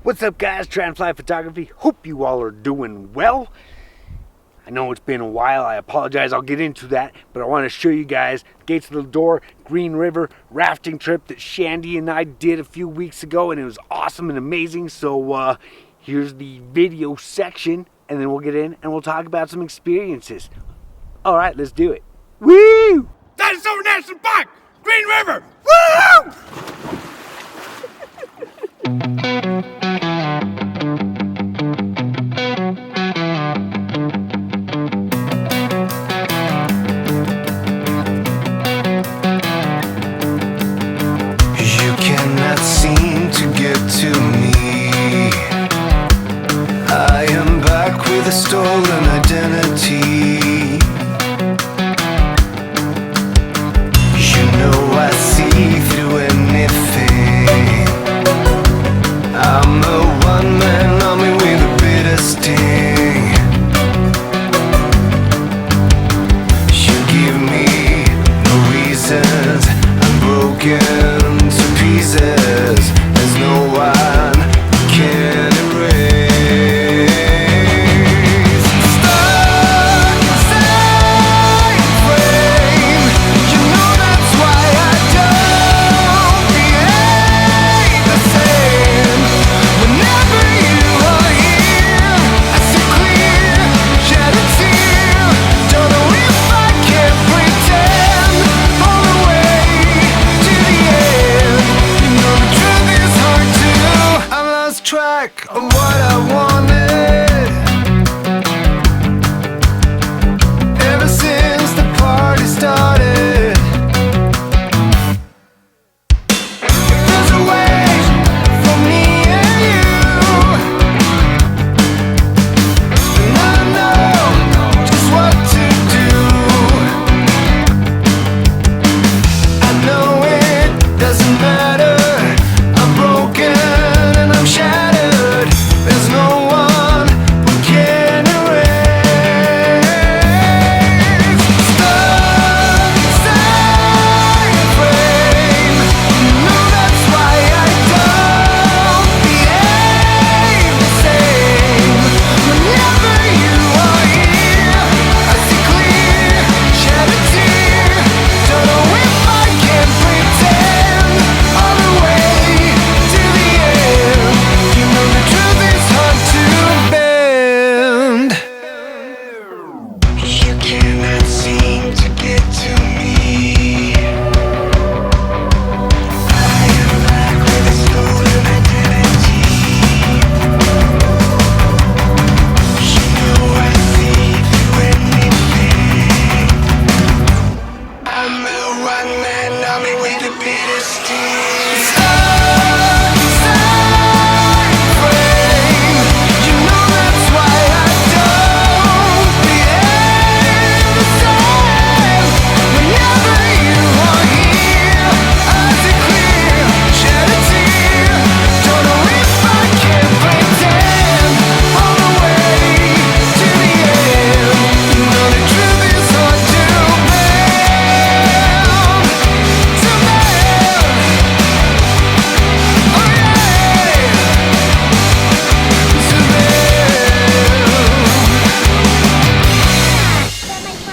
What's up, guys? Try and Fly Photography. Hope you all are doing well. I know it's been a while. I apologize. I'll get into that, but I want to show you guys Gates of Lodore, Green River rafting trip that Shandy and I did a few weeks ago, and it was awesome and amazing. So here's the video section, and then we'll get in and we'll talk about some experiences. All right, let's do it. Woo! Dinosaur National Park, Green River. Woo! A stolen identity. You know I see through anything. I'm a one-man army with a bitter sting. You give me no reasons. I'm broken to pieces. There's no one who can erase. Track of what I wanted ever since the party started. If there's a way for me and you, then I know just what to do. I know it doesn't matter. I'm broken. Shattered, there's no one who can erase. Stuck inside a frame. You know that's why I don't behave the same. Whenever you are here, I see clear, shed a tear. Don't know if I can pretend all the way to the end. The truth is hard to bend. You cannot seem to get to me. I am back with a stolen identity. You know I see through anything. I'm a one-man army with a bitter sting.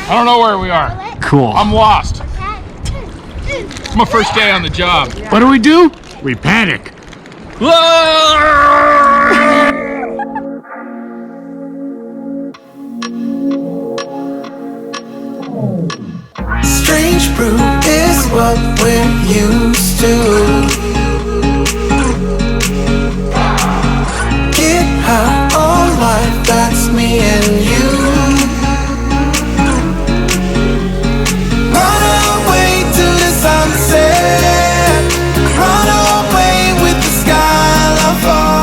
I don't know where we are. Cool. I'm lost. It's my first day on the job. What do? We panic. Strange brew is what we're used to. Get high on life, that's me and you. Sunset, run away with the sky, love.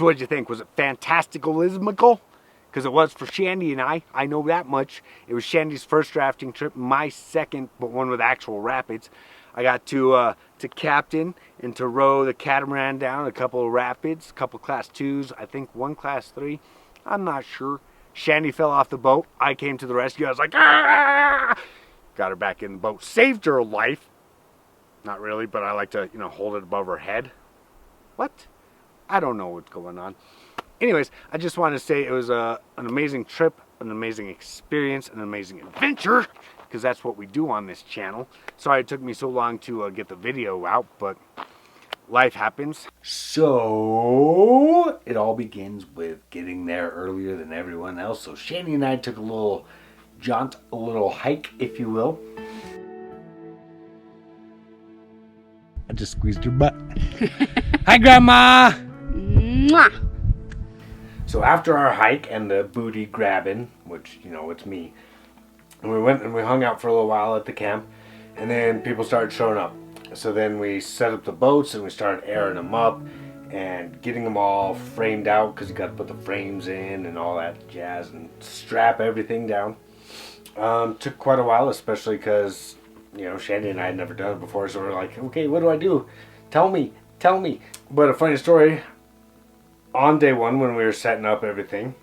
So what'd you think? Was it fantasticalismical? Because it was for Shandy and I know that much. It was Shandy's first rafting trip, my second, but one with actual rapids. I got to captain and to row the catamaran down a couple of rapids, a couple class 2s, I think one class 3. I'm not sure. Shandy fell off the boat. I came to the rescue. I was like, ah! Got her back in the boat. Saved her life. Not really, but I like to, hold it above her head. What? I don't know what's going on. Anyways, I just wanted to say it was an amazing trip, an amazing experience, an amazing adventure, because that's what we do on this channel. Sorry it took me so long to get the video out, but life happens. So it all begins with getting there earlier than everyone else. So Shandy and I took a little jaunt, a little hike, if you will. I just squeezed her butt. Hi, Grandma! Mwah. So after our hike and the booty grabbing, which, it's me, and we went and we hung out for a little while at the camp, and then people started showing up. So then we set up the boats and we started airing them up and getting them all framed out, because you got to put the frames in and all that jazz and strap everything down. Took quite a while, especially because, Shandy and I had never done it before, so we're like, okay, what do I do? Tell me. But a funny story, on day one when we were setting up everything,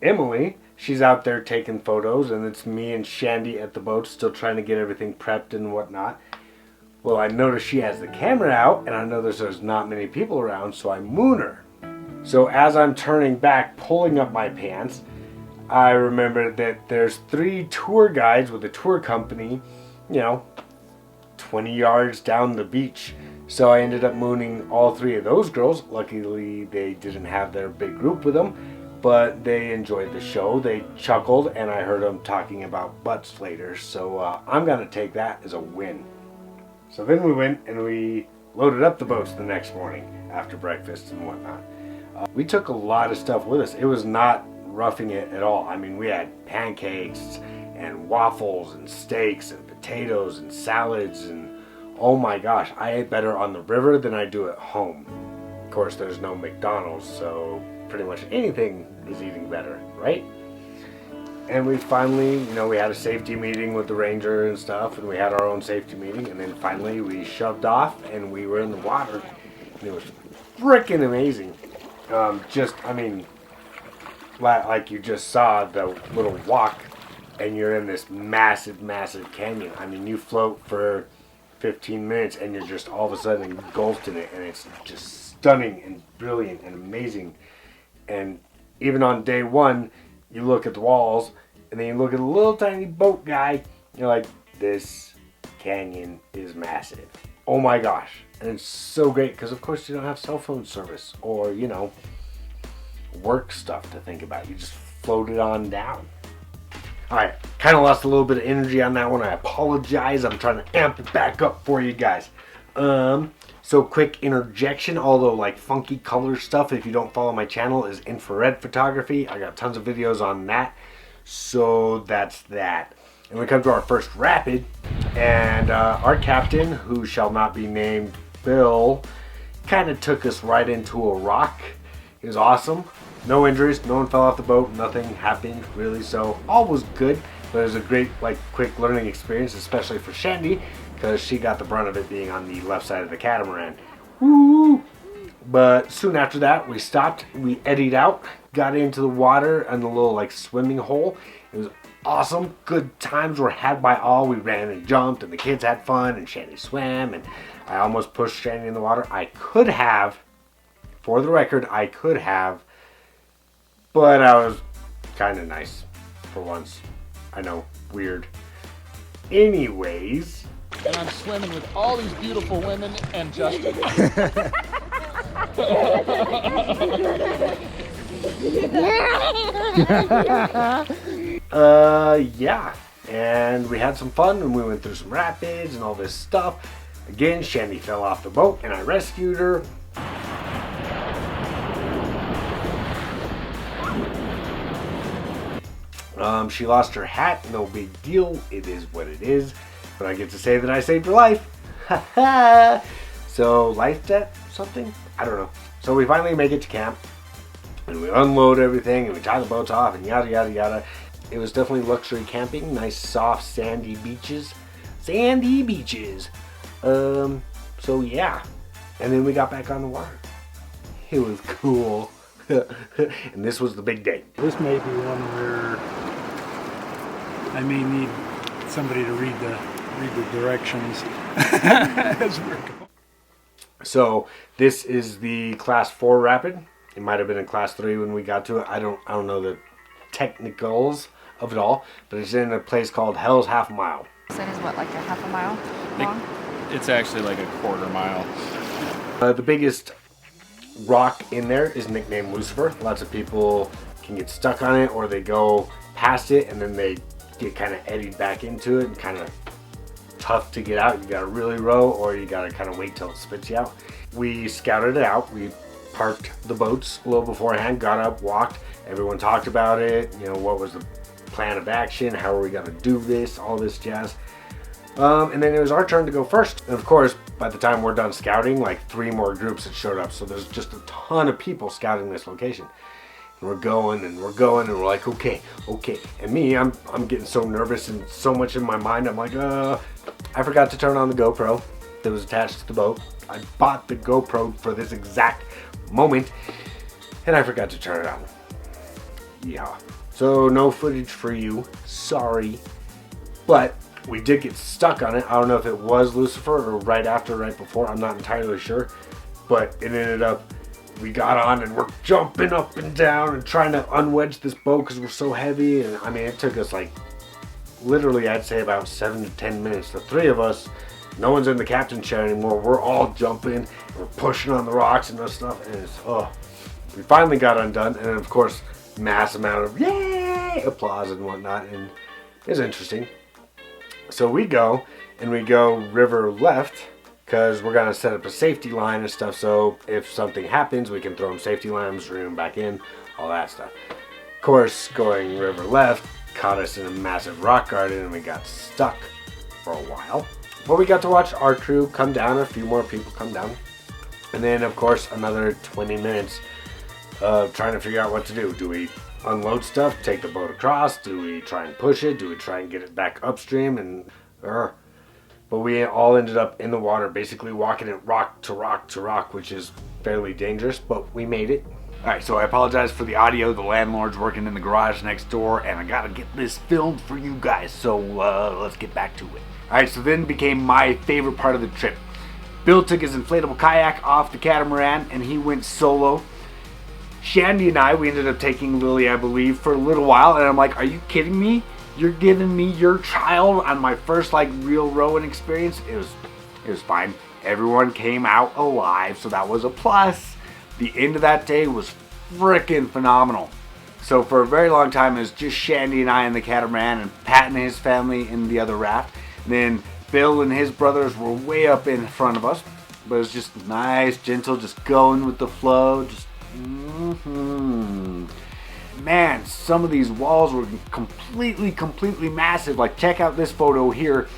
Emily, she's out there taking photos, and it's me and Shandy at the boat still trying to get everything prepped and whatnot. Well, I noticed she has the camera out, and I know there's not many people around, so I moon her. So as I'm turning back, pulling up my pants, I remember that there's 3 tour guides with a tour company, 20 yards down the beach. So I ended up mooning all 3 of those girls. Luckily, they didn't have their big group with them, but they enjoyed the show. They chuckled, and I heard them talking about butts later. So I'm going to take that as a win. So then we went and we loaded up the boats the next morning after breakfast and whatnot. We took a lot of stuff with us. It was not roughing it at all. I mean, we had pancakes and waffles and steaks and potatoes and salads, and oh my gosh, I ate better on the river than I do at home. Of course, there's no McDonald's, so pretty much anything is eating better, right? And we finally, we had a safety meeting with the ranger and stuff, and we had our own safety meeting, and then finally we shoved off and we were in the water, and it was freaking amazing. Like you just saw the little walk, and you're in this massive, massive canyon. I mean, you float for 15 minutes and you're just all of a sudden engulfed in it, and it's just stunning and brilliant and amazing. And even on day one, you look at the walls and then you look at the little tiny boat guy, you're like, this canyon is massive. Oh my gosh. And it's so great because of course you don't have cell phone service or work stuff to think about. You just float it on down. Alright, kind of lost a little bit of energy on that one. I apologize. I'm trying to amp it back up for you guys. So quick interjection, although like funky color stuff, if you don't follow my channel, is infrared photography. I got tons of videos on that. So that's that. And we come to our first rapid, and our captain, who shall not be named Bill, kind of took us right into a rock. It was awesome. No injuries, no one fell off the boat, nothing happened really, so all was good. But it was a great, quick learning experience, especially for Shandy, because she got the brunt of it being on the left side of the catamaran. Woo! But soon after that, we stopped, we eddied out, got into the water and the little swimming hole. It was awesome. Good times were had by all. We ran and jumped, and the kids had fun, and Shandy swam, and I almost pushed Shandy in the water. I could have, for the record, but I was kind of nice for once. I know, weird. Anyways. And I'm swimming with all these beautiful women and Justin. Yeah. And we had some fun, and we went through some rapids and all this stuff. Again, Shandy fell off the boat, and I rescued her. She lost her hat, no big deal, it is what it is, but I get to say that I saved her life. So life debt, something? I don't know. So we finally make it to camp, and we unload everything and we tie the boats off and yada yada yada. It was definitely luxury camping, nice soft sandy beaches. Sandy beaches. So yeah. And then we got back on the water. It was cool. And this was the big day. This may be one where I may need somebody to read the directions as we're going. So this is the class 4 rapid. It might have been in class 3 when we got to it. I don't know the technicals of it all, but it's in a place called Hell's Half Mile. That is what, like a half a mile long? It's actually like a quarter mile. The biggest rock in there is nicknamed Lucifer. Lots of people can get stuck on it, or they go past it and then they get kind of eddied back into it and kind of tough to get out. You gotta really row, or you gotta kind of wait till it spits you out. We scouted it out. We parked the boats a little beforehand, got up, walked. Everyone talked about it. You know, what was the plan of action? How are we gonna do this? All this jazz. And then it was our turn to go first. And of course, by the time we're done scouting, like 3 more groups had showed up. So there's just a ton of people scouting this location. And we're going and we're going and we're like, okay. And me, I'm getting so nervous and so much in my mind. I'm like, I forgot to turn on the GoPro that was attached to the boat. I bought the GoPro for this exact moment and I forgot to turn it on. Yeah. So no footage for you. Sorry. But we did get stuck on it. I don't know if it was Lucifer or right after, or right before. I'm not entirely sure. But it ended up, we got on and we're jumping up and down and trying to unwedge this boat because we're so heavy. And I mean, it took us like, literally, I'd say about 7 to 10 minutes. The 3 of us, no one's in the captain's chair anymore. We're all jumping, we're pushing on the rocks and this stuff. And it's, we finally got undone. And then, of course, mass amount of yay applause and whatnot. And it's interesting. So we go river left because we're going to set up a safety line and stuff. So if something happens, we can throw them safety lines, bring them back in, all that stuff. Of course, going river left caught us in a massive rock garden and we got stuck for a while. But we got to watch our crew come down, a few more people come down. And then, of course, another 20 minutes of trying to figure out what to do. Do we unload stuff, take the boat across? Do we try and push it? Do we try and get it back upstream? And but we all ended up in the water, basically walking it rock to rock to rock, which is fairly dangerous, but we made it. Alright, so I apologize for the audio. The landlord's working in the garage next door and I gotta get this filmed for you guys, so let's get back to it. Alright, so then became my favorite part of the trip. Bill took his inflatable kayak off the catamaran and he went solo. Shandy and I, we ended up taking Lily, I believe, for a little while, and I'm like, are you kidding me? You're giving me your child on my first like real rowing experience? It was fine. Everyone came out alive, so that was a plus. The end of that day was freaking phenomenal. So for a very long time, it was just Shandy and I in the catamaran and Pat and his family in the other raft. And then Bill and his brothers were way up in front of us, but it was just nice, gentle, just going with the flow, just Man, some of these walls were completely massive. Like, check out this photo here,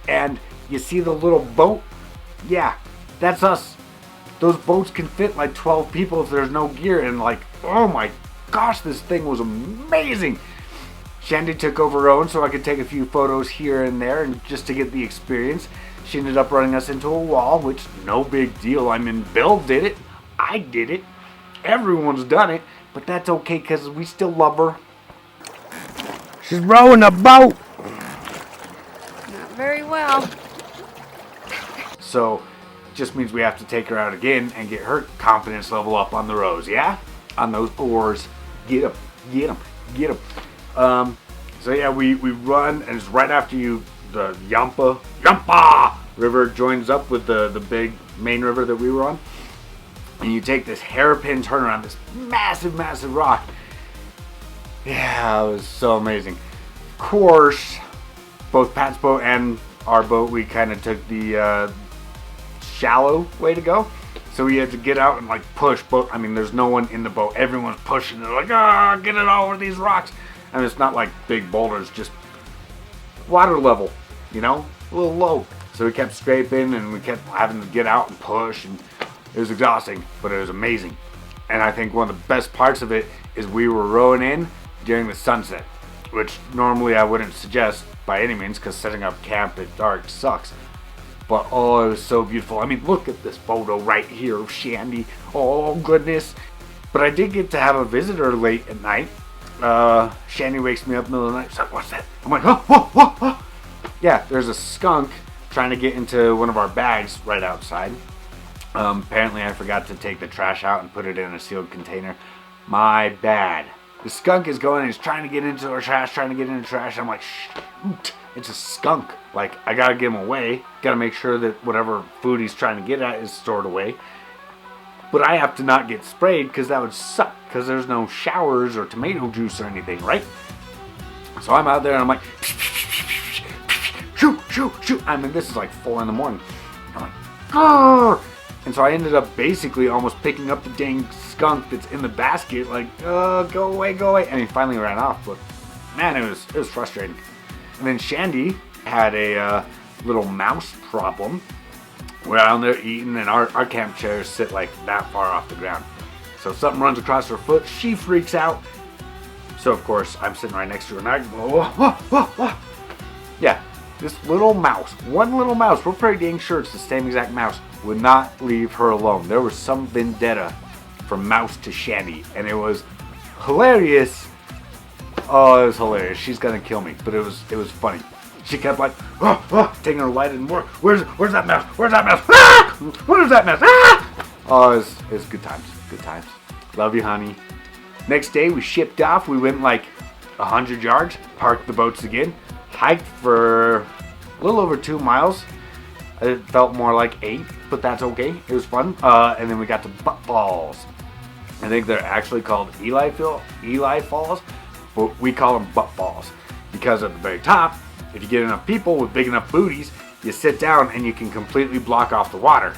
and you see the little boat? Yeah, that's us. Those boats can fit like 12 people if there's no gear, and like, oh my gosh, this thing was amazing. Shandy took over rowing so I could take a few photos here and there, and just to get the experience. She ended up running us into a wall, which no big deal. I mean, Bill did it, I did it. Everyone's done it, but that's okay because we still love her. She's rowing a boat. Not very well. So, just means we have to take her out again and get her confidence level up on the rows, yeah? On those oars. Get them. So yeah, we run, and it's right after the Yampa River joins up with the big main river that we were on. And you take this hairpin turn around this massive rock. Yeah, it was so amazing. Of course, both Pat's boat and our boat, we kind of took the shallow way to go. So we had to get out and like push boat. I mean, there's no one in the boat. Everyone's pushing. They're like, get it over these rocks. And it's not like big boulders, just water level, you know, a little low. So we kept scraping and we kept having to get out and push, and it was exhausting, but it was amazing. And I think one of the best parts of it is we were rowing in during the sunset, which normally I wouldn't suggest by any means because setting up camp at dark sucks. But oh, it was so beautiful. I mean, look at this photo right here of Shandy. Oh, goodness. But I did get to have a visitor late at night. Shandy wakes me up in the middle of the night. She's like, what's that? I'm like, oh, whoa, whoa, whoa. Yeah, there's a skunk trying to get into one of our bags right outside. Apparently I forgot to take the trash out and put it in a sealed container. My bad. The skunk is going and he's trying to get into our trash, I'm like, shoot, it's a skunk. Like, I gotta get him away. Gotta make sure that whatever food he's trying to get at is stored away. But I have to not get sprayed because that would suck because there's no showers or tomato juice or anything, right? So I'm out there and I'm like, shoot, shoot, shoot. I mean, this is like 4 in the morning. I'm like, grrr. And so I ended up basically almost picking up the dang skunk that's in the basket, like, go away, go away. And he finally ran off, but man, it was frustrating. And then Shandy had a little mouse problem. We're out there eating, and our camp chairs sit like that far off the ground. So something runs across her foot, she freaks out. So of course, I'm sitting right next to her, and I go, whoa. Yeah, this little mouse, one little mouse, we're pretty dang sure it's the same exact mouse, would not leave her alone. There was some vendetta from Mouse to Shandy, and it was hilarious. Oh, it was hilarious. She's gonna kill me, but it was funny. She kept like, taking her light and more. Where's that mouse? Where's that mouse? Ah! Where's that mouse? Ah! Oh, it was good times. Good times. Love you, honey. Next day, we shipped off. We went like 100 yards, parked the boats again, hiked for a little over 2 miles. It felt more like 8, but that's okay. It was fun. And then we got to Butt Falls. I think they're actually called Eli Falls, but we call them Butt Falls because at the very top, if you get enough people with big enough booties, you sit down and you can completely block off the water.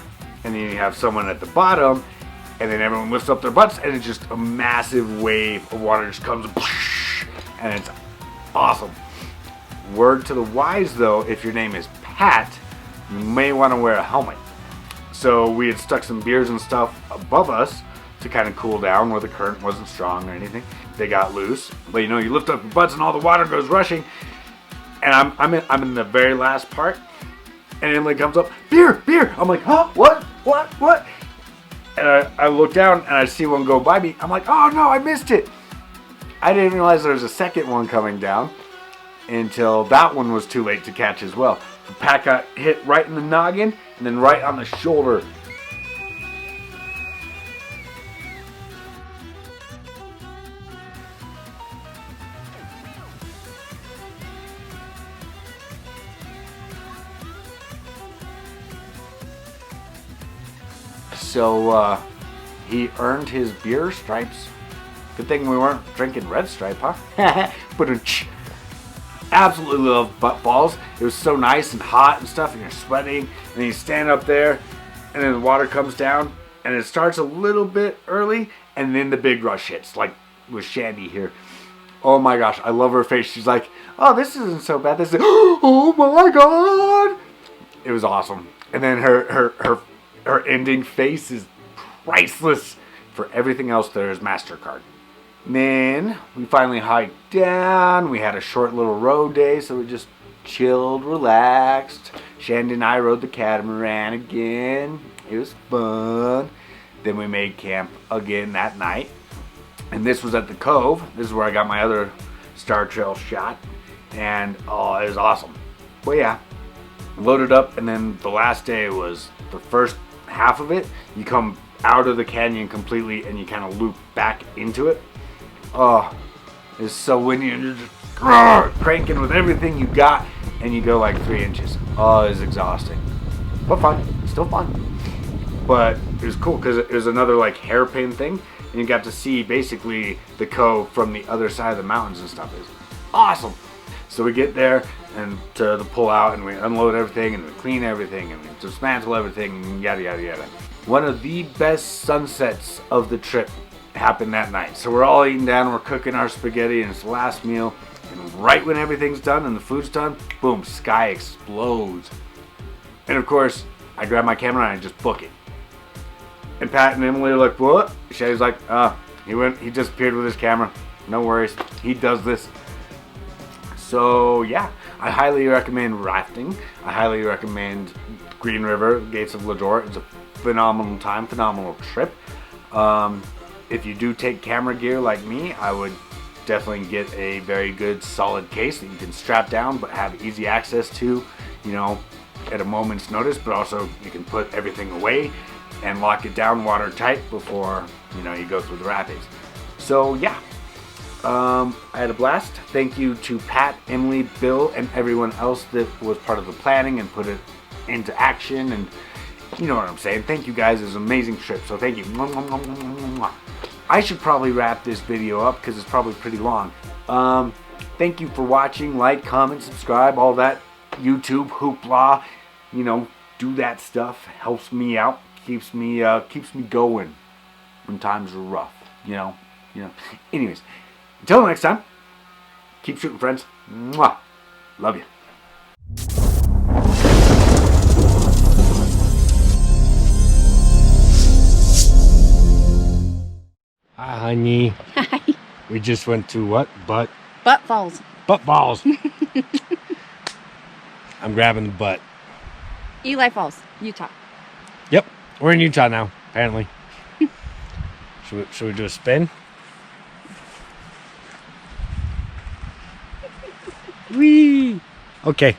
And then you have someone at the bottom, and then everyone lifts up their butts, and it's just a massive wave of water just comes, and it's awesome. Word to the wise, though, if your name is Pat, you may want to wear a helmet. So we had stuck some beers and stuff above us to kind of cool down where the current wasn't strong or anything. They got loose, but you lift up your butts and all the water goes rushing. And I'm in the very last part, and Emily comes up, beer. I'm like, huh? What? And I look down and I see one go by me. I'm like, oh no, I missed it. I didn't realize there was a second one coming down until that one was too late to catch as well. The Pat got hit right in the noggin and then right on the shoulder. So he earned his beer stripes. Good thing we weren't drinking Red Stripe, huh? But absolutely love Butt Falls. It was so nice and hot and stuff, and you're sweating, and you stand up there, and then the water comes down, and it starts a little bit early, and then the big rush hits, like with Shandy here. Oh my gosh, I love her face. She's like, oh, this isn't so bad. This is, oh my god. It was awesome. And then her ending face is priceless. For everything else, there is MasterCard. And then we finally hiked down. We had a short little road day, so we just chilled, relaxed. Shandy and I rode the catamaran again. It was fun. Then we made camp again that night. And this was at the Cove. This is where I got my other Star Trail shot. And oh, it was awesome. Well, yeah, loaded up, and then the last day was the first half of it. You come out of the canyon completely and you kind of loop back into it. Oh, it's so windy and you're just cranking with everything you got, and you go like 3 inches. Oh, it's exhausting, but fun. Still fun. But it was cool because it was another like hairpin thing, and you got to see basically the Cove from the other side of the mountains and stuff. It's awesome. So we get there and to the pull out, and we unload everything, and we clean everything, and we dismantle everything, and yada yada yada. One of the best sunsets of the trip happened that night. So we're all eating down, we're cooking our spaghetti, and it's the last meal. And right when everything's done and the food's done, boom, sky explodes. And of course, I grab my camera and I just book it. And Pat and Emily are like, what? Shay's like, he disappeared with his camera. No worries. He does this. So yeah, I highly recommend rafting. I highly recommend Green River, Gates of Lodore. It's a phenomenal time, phenomenal trip. If you do take camera gear like me, I would definitely get a very good solid case that you can strap down but have easy access to, you know, at a moment's notice, but also you can put everything away and lock it down watertight before, you know, you go through the rapids. So yeah, I had a blast. Thank you to Pat, Emily, Bill, and everyone else that was part of the planning and put it into action, and you know what I'm saying. Thank you guys. It was an amazing trip, so thank you. I should probably wrap this video up because it's probably pretty long. Thank you for watching. Like, comment, subscribe, all that YouTube hoopla. You know, do that stuff. Helps me out. Keeps me going when times are rough. You know. Anyways, until next time, keep shooting, friends. Mwah. Love you. Hi, honey. Hi. We just went to what? Butt Falls. balls. I'm grabbing the butt. Eli Falls, Utah. Yep, we're in Utah now, apparently. Should we do a spin? Whee! Okay.